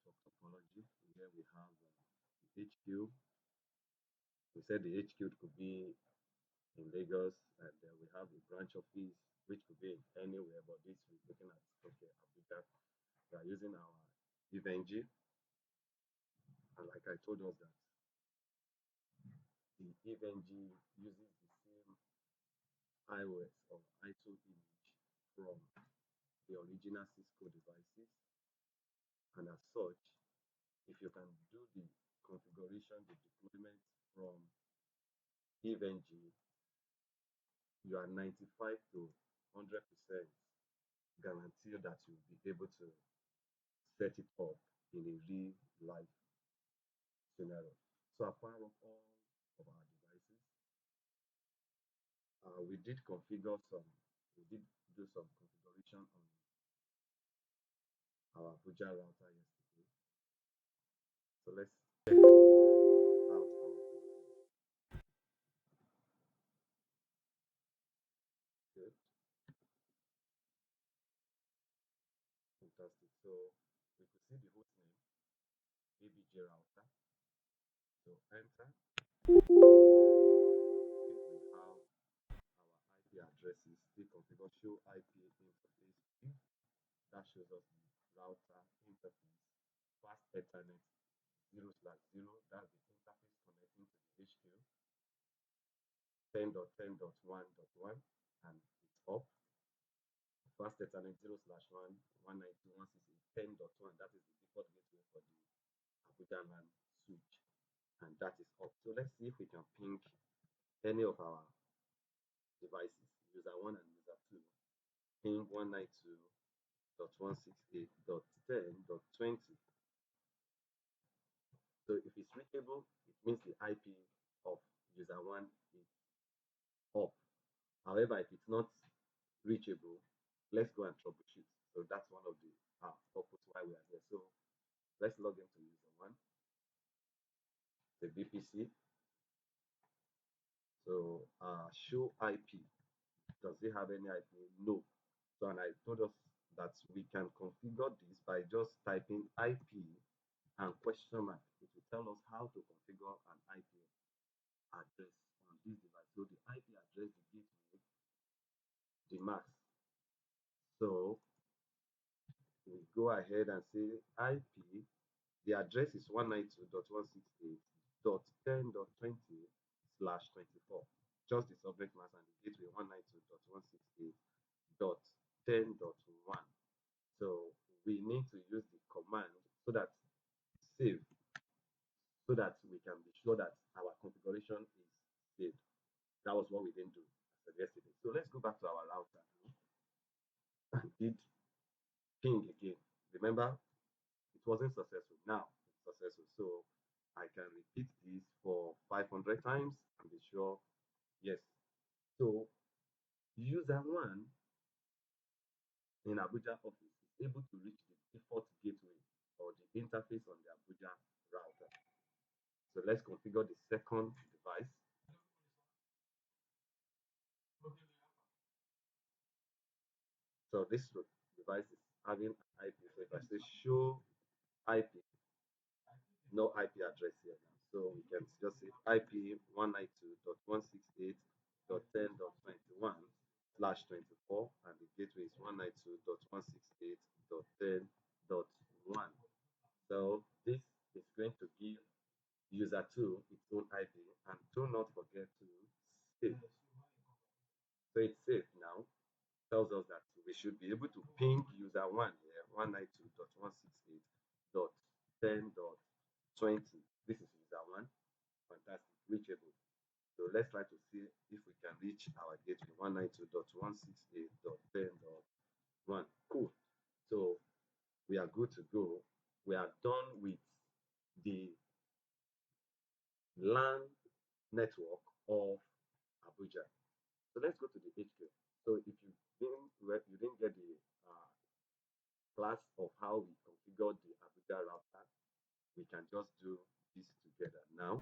network topology. Here we have the HQ. We said the HQ could be in Lagos, and then we have a branch office which could be anywhere, but this we're looking at okay, Abuja. We are using our EVNG, and like I told us that the EVNG uses the same iOS or ISO image from the original Cisco devices, and as such, if you can do the configuration, the deployment from EVNG, you are 95 to 100% guaranteed that you'll be able to set it up in a real life scenario. So apart from all of our devices, we did configure some, we did do some configuration on our Abuja router yesterday. So let's check out our config. Good, fantastic. So we could see the host name, ABJ router. So enter. If we have our IP addresses, we configure show IP interface. That shows us the router interface, fast Ethernet 0/0. That's the interface connecting to the HQ. 10.10.1.1 and it's up. Fast Ethernet 0/1 192.168.10.1. That is the default gateway for the Abuja LAN switch, and that is up. So let's see if we can ping any of our devices, user 1 and user 2, ping 192.168.10.20. So if it's reachable, it means the IP of user 1 is up. However, if it's not reachable, let's go and troubleshoot. So that's one of the purpose why we are here. So let's log into user 1, the VPC. So show IP. Does it have any IP? No. So and I told us that we can configure this by just typing IP and question mark. It will tell us how to configure an IP address on this device. So the IP address, the gateway, the mask. So we go ahead and say IP. The address is 192.168.10.20/24. Just the subject mask and the gateway 192.168.10.1. So we need to use the command so that save, so that we can be sure that our configuration is saved. That was what we didn't do yesterday. So let's go back to our router and did ping again. Remember, it wasn't successful. Now it's successful. So I can repeat this for 500 times and be sure, yes. So user 1 in Abuja office is able to reach the default gateway or the interface on the Abuja router. So let's configure the second device. So this device is having an IP. So if I say show IP, no IP address here now. So we can just say IP 192.168.10.21/24, and the gateway is 192.168.10.1. So this is going to give user 2 its own IP, and do not forget to save. So it's safe now. Tells us that we should be able to ping user 1 here 192.168.10.20. This is user 1. Fantastic, reachable. So let's try to see if we can reach our gateway 192.168.10.1. Cool. So we are good to go. We are done with the LAN network of Abuja. So let's go to the HQ. So if you didn't get the class of how we configured the Abuja router, we can just do this together. Now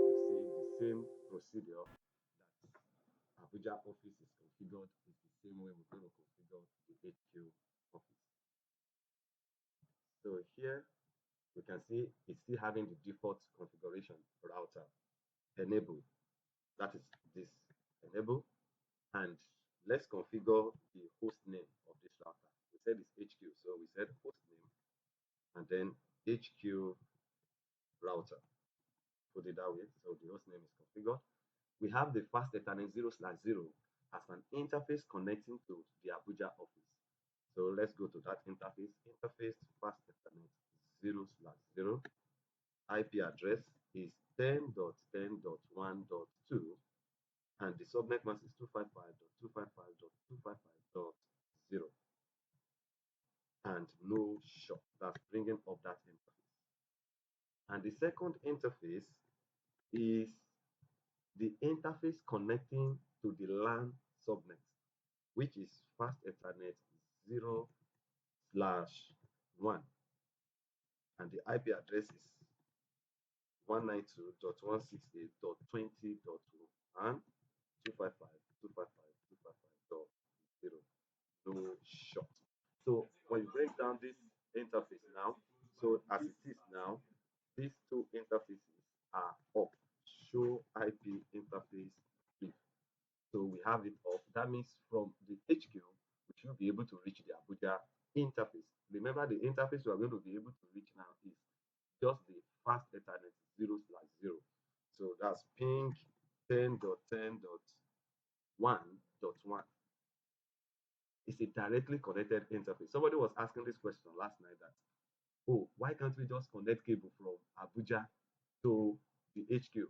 you see the same procedure that Abuja office is configured is the same way we're going to configure the HQ office. So here can see it's still having the default configuration router enable. That is this enable. And let's configure the host name of this router. We said it's HQ, so we said host name and then HQ router. Put it that way. So the host name is configured. We have the fast Ethernet 0/0 as an interface connecting to the Abuja office. So let's go to that interface. Interface fast Ethernet 0/0. IP address is 10.10.1.2 and the subnet mask is 255.255.255.0 and no short. That's bringing up that interface. And the second interface is the interface connecting to the LAN subnet, which is fast Ethernet 0/1. And the IP address is 192.168.20.1, 255.255.255.0. No short. So when you break down this interface now, so as it is now, these two interfaces are up. Show IP interface brief. So we have it off. That means from the HQ, we should be able to reach the Abuja interface. Remember, the interface we are going to be able to reach now is just the fast Ethernet 0/0. So that's ping 10.10.1.1. It's a directly connected interface. Somebody was asking this question last night that, oh, why can't we just connect cable from Abuja to the HQ?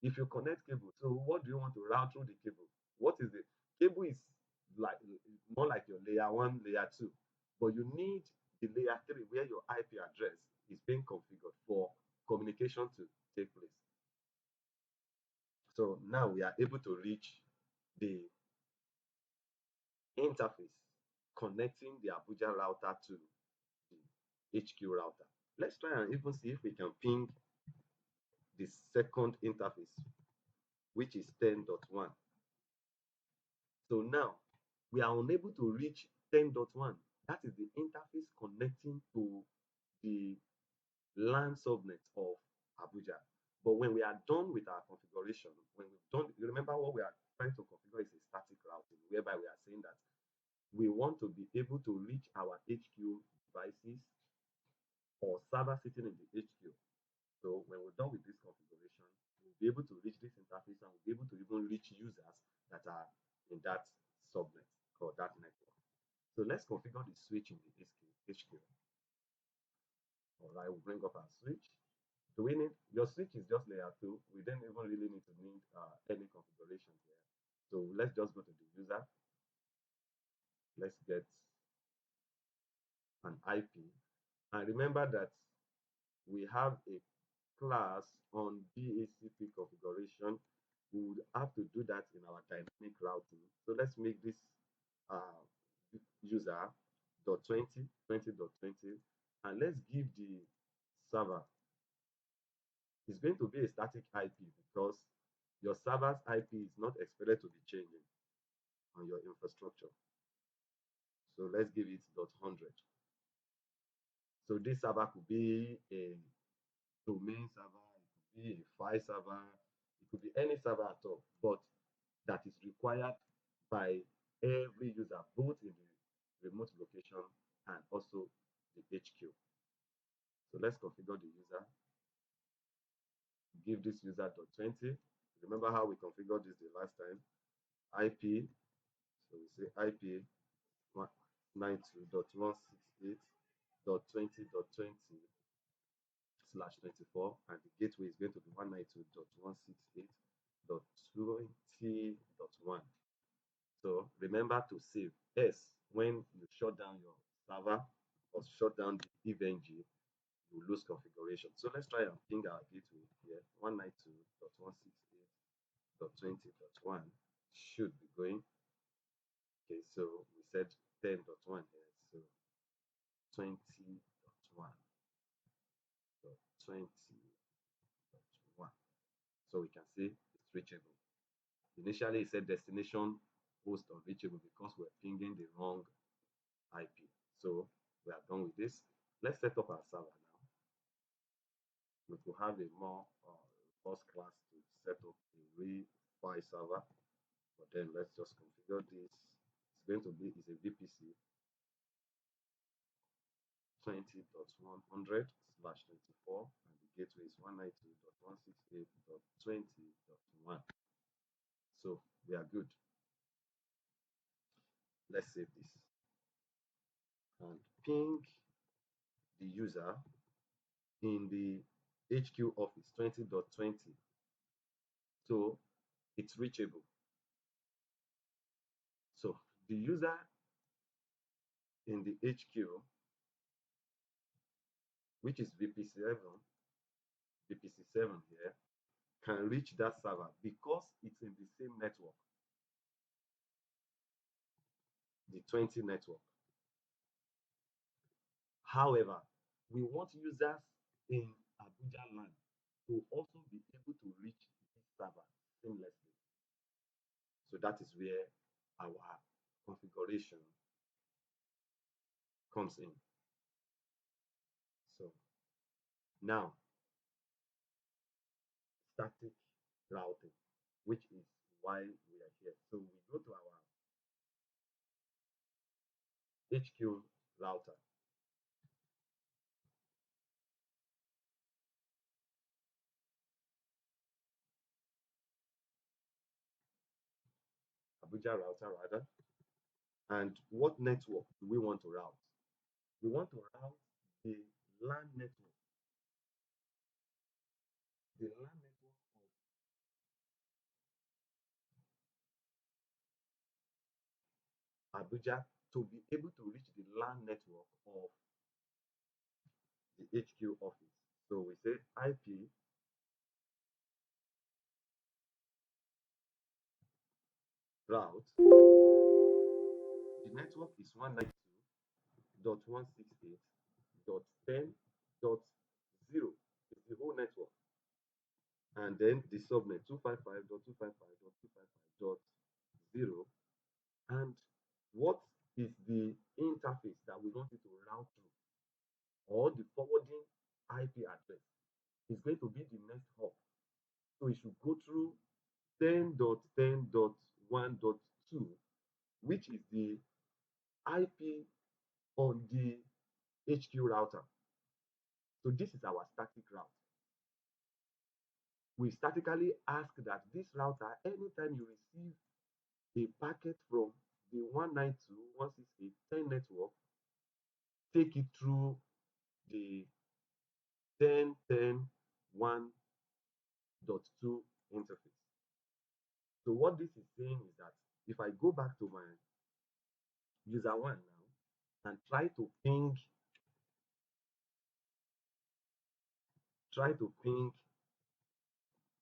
If you connect cable, so what do you want to route through the cable? What is the cable is like more like your layer one, layer two, but you need the layer three where your IP address is being configured for communication to take place. So now we are able to reach the interface connecting the Abuja router to the HQ router. Let's try and even see if we can ping the second interface, which is 10.1. So now we are unable to reach 10.1. That is the interface connecting to the LAN subnet of Abuja. But when we are done with our configuration, when we've done, you remember what we are trying to configure is a static routing, whereby we are saying that we want to be able to reach our HQ devices or server sitting in the HQ. So when we're done with this configuration, we'll be able to reach this interface and we'll be able to even reach users that are in that subnet or that network. So let's configure the switch in the HQ. All right, we'll bring up our switch. Do we need your switch is just layer 2? We don't even really need to need any configuration here. So let's just go to the user. Let's get an IP. And remember that we have a class on DHCP configuration. We would have to do that in our dynamic routing. So let's make this uh, user .20, 20.20, and let's give the server. It's going to be a static IP because your server's IP is not expected to be changing on your infrastructure. So let's give it .100. So this server could be a domain server, it could be a file server, it could be any server at all, but that is required by every user, both in the remote location and also the HQ. So let's configure the user. Give this user .20. Remember how we configured this the last time? IP. So we say IP 192.168.20.20/24, and the gateway is going to be 192.168.20.1. So remember to save S when you shut down your server or shut down the EVNG, you lose configuration. So let's try and ping our gateway here. 192.168.20.1 should be going. Okay, so we said 10.1 here, so 20.1. So 20.1. So we can see it's reachable. Initially, it said destination host unreachable because we're pinging the wrong IP. So we are done with this. Let's set up our server now. we could have a more first class to set up a real file server. But then let's just configure this. It's going to be is a VPC 20.100/24, and the gateway is 192.168.20.1. So we are good. Let's save this and ping the user in the HQ office 20.20. So it's reachable. So the user in the HQ, which is VPC7 here, can reach that server because it's in the same network, the 20 network. However, we want users in Abuja land to also be able to reach this server seamlessly. So that is where our configuration comes in. So now, static routing, which is why we are here. So we go to our HQ router. Abuja router rather. And what network do we want to route? We want to route the LAN network, the LAN network of Abuja to be able to reach the LAN network of the HQ office. So we say IP route. The network is 192.168.10.0. It's the whole network. And then the subnet 255.255.255.0. And what is the interface that we want it to route through, or the forwarding IP address? Is going to be the next hop. So it should go through 10.10.1.2, which is the IP on the HQ router. So this is our static route. We statically ask that this router, anytime you receive a packet from the 192.168.10 network, take it through the 10.10.1.2 interface. So what this is saying is that if I go back to my user one now and try to ping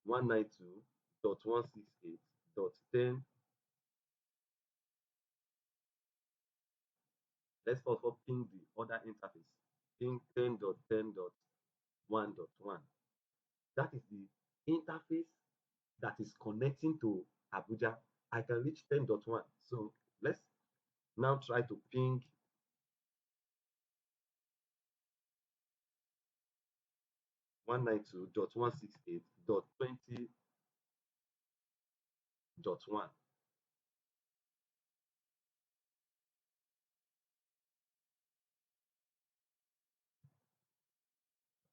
192.168.10. Let's also ping the other interface, ping 10.10.1.1. That is the interface that is connecting to Abuja. I can reach 10.1. So let's now try to ping 192.168.20.1.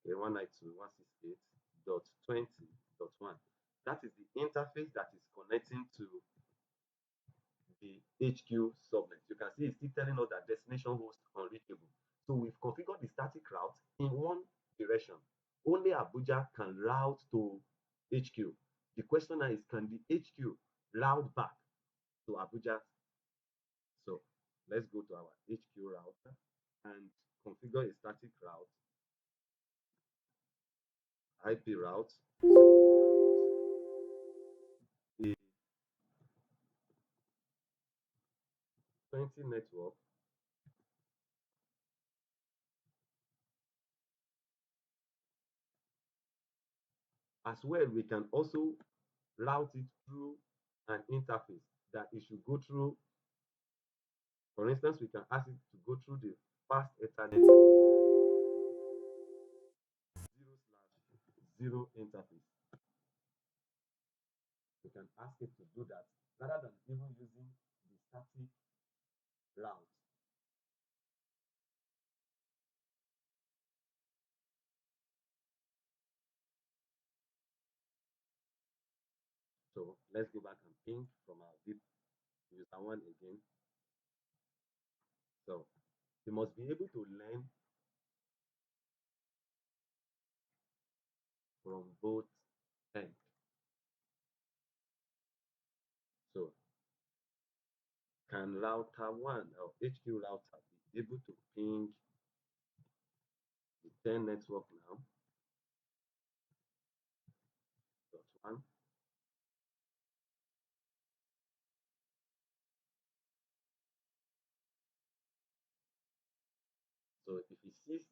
Okay, 192.168.20.1. That is the interface that is connecting to the HQ subnet. You can see it's still telling us that destination host unreachable. So we've configured the static route in one direction. Only Abuja can route to HQ. The question now is, can the HQ route back to Abuja? So let's go to our HQ router and configure a static route, IP route. So the 20 network as well. We can also route it through an interface that it should go through. For instance, we can ask it to go through the fast Ethernet 0/. zero interface. We can ask it to do that rather than even using the static route. So let's go back and ping from our VIP user one again. So you must be able to learn from both ends. So can router one or HQ router be able to ping the 10 network now? Dot one. So if he sees,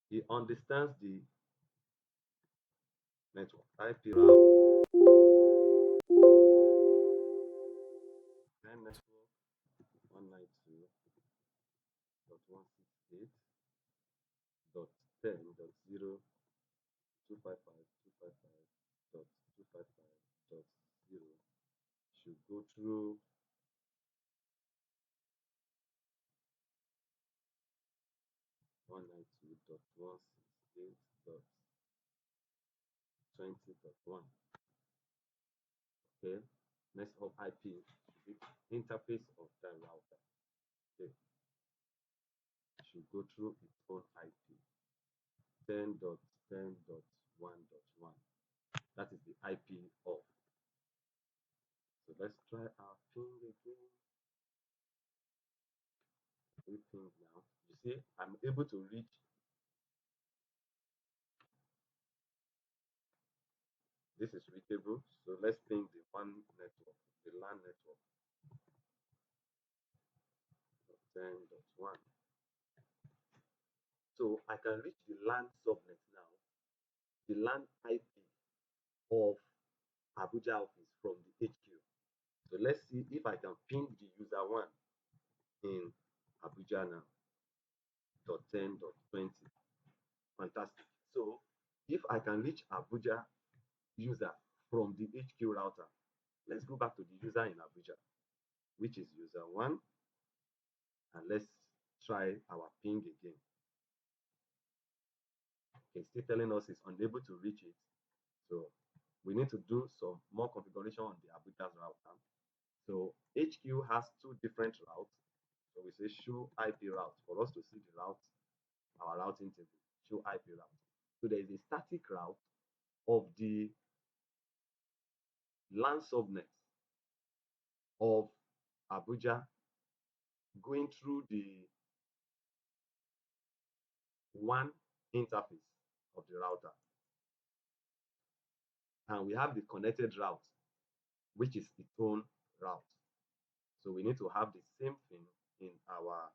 he understands the network IP route 10 network 192.168.10.0.255.255.255.0 should go through 192.168.20.1. Okay, next hop IP, the interface of the router. Okay, should go through its own IP 10.10.1.1. That is the IP of. So let's try our ping again. We ping now. You see, I'm able to reach. This is reachable. So let's ping the one network, the LAN network 10.1. So I can reach the LAN subnet now, the LAN IP of Abuja office from the HQ. So let's see if I can ping the user one in Abuja now. .10.20. Fantastic. So if I can reach Abuja user from the HQ router, let's go back to the user in Abuja, which is user one, and let's try our ping again. Okay, still telling us it's unable to reach it. So we need to do some more configuration on the Abuja's router. So HQ has two different routes. So we say show IP route for us to see the route, our routing table, show IP route. So there is a static route of the LAN subnet of Abuja going through the one interface of the router. And we have the connected route, which is its own route. So we need to have the same thing in our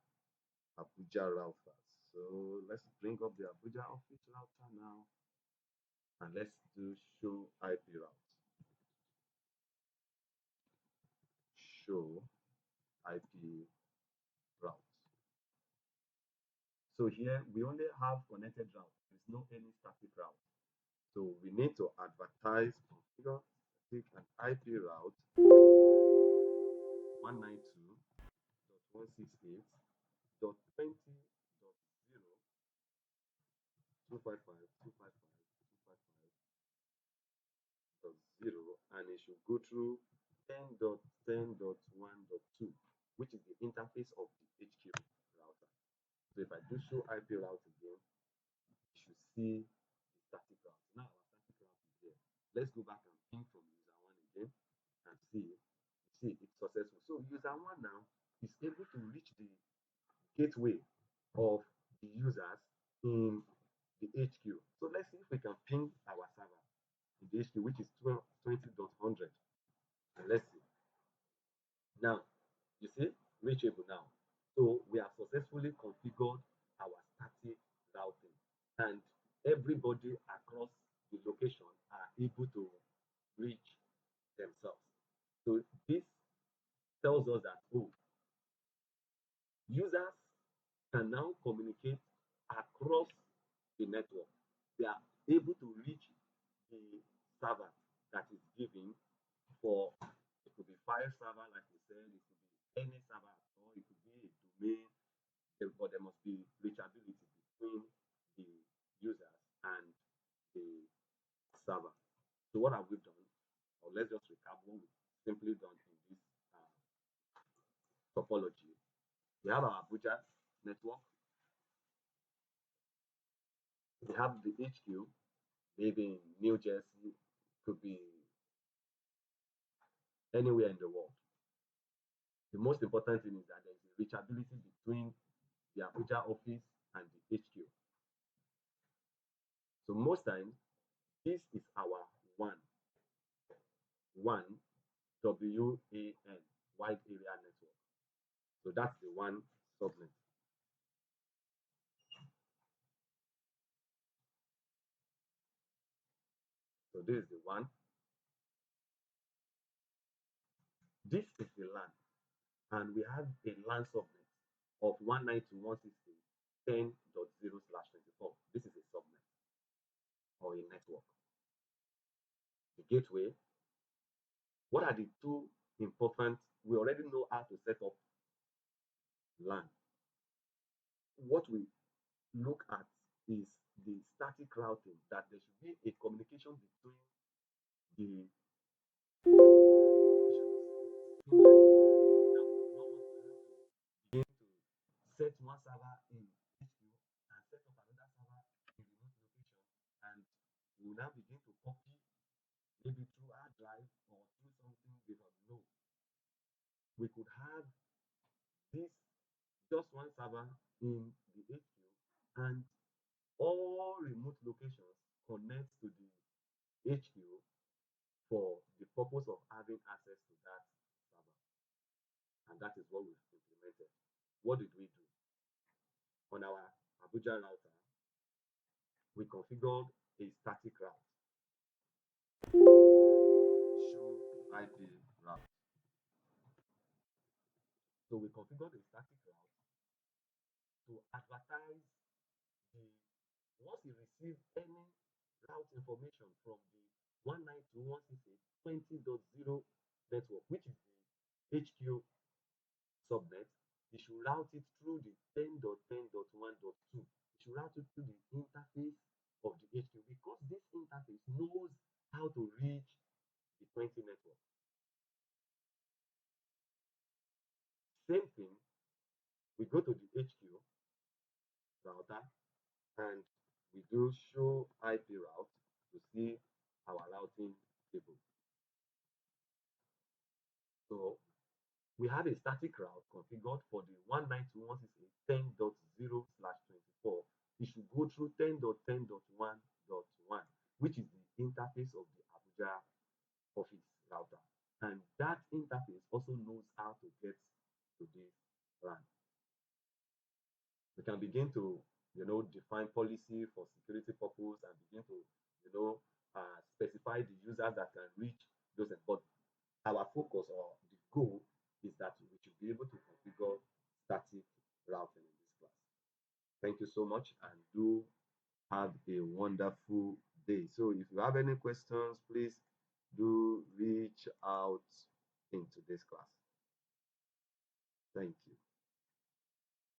Abuja router. So let's bring up the Abuja office router now, and let's do show IP route. Show IP route. So here we only have connected route. There's no any static route. So we need to advertise configure static and IP route 192.168.20.255.255.255.0, and it should go through 10.10.1.2, which is the interface of the HQ router. So if I do show IP route again, you should see the static route. Now our static route is there. Let's go back and ping from user one again and see it's successful. So user one now is able to reach the gateway of the users in the HQ. So let's see if we can ping our server in the HQ, which is 20.100. And let's see. Now, you see, reachable now. So we have successfully configured our static routing, and everybody across the location are able to reach themselves. So this tells us that, oh, users can now communicate across the network. They are able to reach the server that is given for, it could be file server, like we said, it could be any server at all, it could be a domain, but there must be reachability between the users and the server. So what have we done? Or let's just recap what we've simply done in this topology. We have our Abuja network. We have the HQ, maybe in New Jersey, could be anywhere in the world. The most important thing is that there is a reachability between the Abuja office and the HQ. So most times, this is our WAN, WAN, wide area network. So that's the WAN subnet. So this is the WAN. This is the LAN, and we have a LAN subnet of 192.168.10.0/24. This is a subnet or a network. The gateway. What are the two important? We already know how to set up LAN. What we look at is the static routing, that there should be a communication between the stations seamless. Now, we do not want to have to begin to set one server in HQ and set up another server in remote location, and we will now begin to copy maybe through hard drive or through something different. No, we could have this just one server in the HQ, and all remote locations connect to the HQ for the purpose of having access to that server. And that is what we've implemented. What did we do? On our Abuja router, we configured a static route, show IP route. So we configured a static route to advertise the, once you receive any route information from the 192.168.20.0 network, which is the HQ subnet, you should route it through the 10.10.1.2. You should route it through the interface of the HQ, because this interface knows how to reach the 20 network. Same thing, we go to the HQ router and we do show IP route to see our routing table. So we have a static route configured for the 192.168.10.0/24. It should go through 10.10.1.1, which is the interface of the Abuja office router. And that interface also knows how to get to this LAN. We can begin to, define policy for security purpose and begin to, specify the users that can reach those. But our focus or the goal is that we should be able to configure static routing in this class. Thank you so much, and do have a wonderful day. So if you have any questions, please do reach out into this class. Thank you.